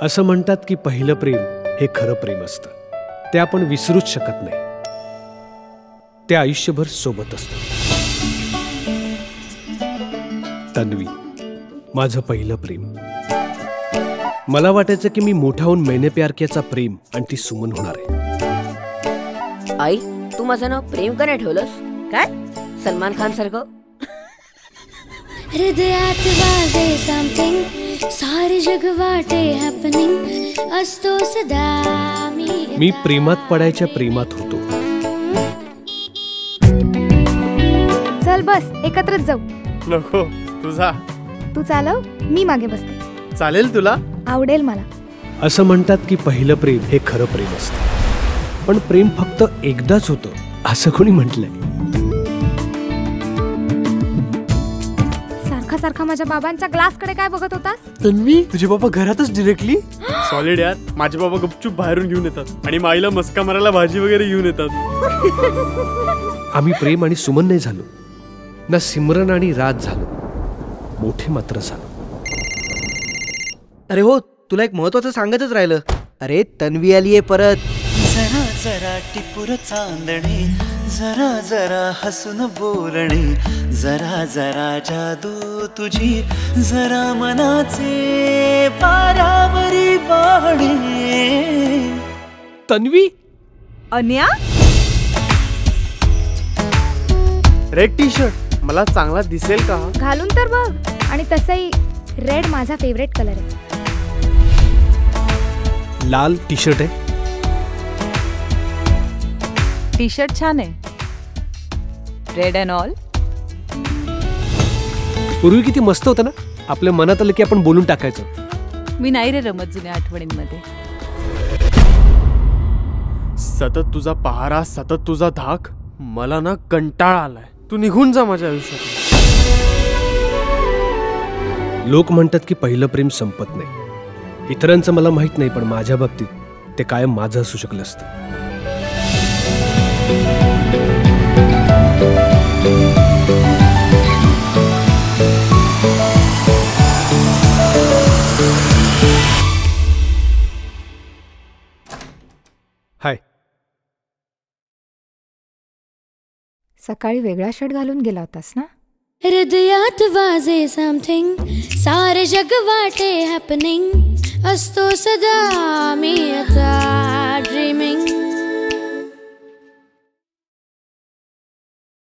असं म्हणतात की पहिलं प्रेम हे खरं प्रेम असतं. ते आपण विसरूच शकत नाही. ते आयुष्यभर सोबत असतं. तन्वी, माझं पहिलं प्रेम. मला वाटायचं की मी मोठा होऊन मैंने प्यार कियाचा प्रेम आणि ती सुमन होणार आहे. आई, तू माझं नाव प्रेम का नाही ठेवलंस? काय सलमान खान सारखं? हृदयात वाजे समथिंग, सारे जग वाटे हॅपनिंग, असतो सदा मी प्रेमात पडायच्या प्रेमात होतो. चल बस एकत्रच जाऊ. नको, तुझा. तू चालव, मी मागे बसते. चालेल तुला? आवडेल मला. असं म्हणतात की पहिलं प्रेम हे खरं प्रेम असतं. पण प्रेम फक्त एकदाच होतं असं कोणी म्हटलंय? सारखा माझ्या बाबांच्या ग्लासकडे काय बघत होतास? तन्वी, तुझे बाबा घरातच डिरेक्टली? सॉलिड यार. माझे बाबा गपचूप बाहेरून घेऊन येतात आणि माईला मस्का मारायला भाजी वगैरे घेऊन येतात. आम्ही प्रेम आणि सुमन नाही झालो ना, सिमरन आणि राज झालो. मोठे मात्र झालो. अरे हो, तुला एक महत्वाचं सांगायचंच राहिलं. अरे तन्वी आली आहे परत. जरा जरा टिपूर चांदणे, जरा जरा हसून बोलणे, जरा जरा जादू तुझी, जरा मनाचे पारावरी वाहणे. तन्वी, अन्या, रेड टी शर्ट मला चांगला दिसेल का? घालून तर बघ. आणि तसंही रेड माझा फेवरेट कलर आहे. लाल टी शर्ट आहे. टी शर्ट छान आहे. Red and all. पूर्वी किती मस्त होतं ना. आपल्या मनात आलं की आपण बोलून टाकायचं. मी नाही रे रमत जुन्या आठवणींमध्ये. सतत तुझा पहारा, सतत तुझा धाक. मला ना कंटाळा आलाय. तू निघून जा माझ्या आयुष्यात. लोक म्हणतात की पहिलं प्रेम संपत नाही. इतरांचं मला माहित नाही, पण माझ्या बाबतीत ते कायम माझं असू शकलं असतं. हाय. सकाळी वेगळा शर्ट घालून गेला होतास ना? हृदयात वाजे समथिंग, सारे जग वाटे हॅपनिंग, असतो सदा मी आता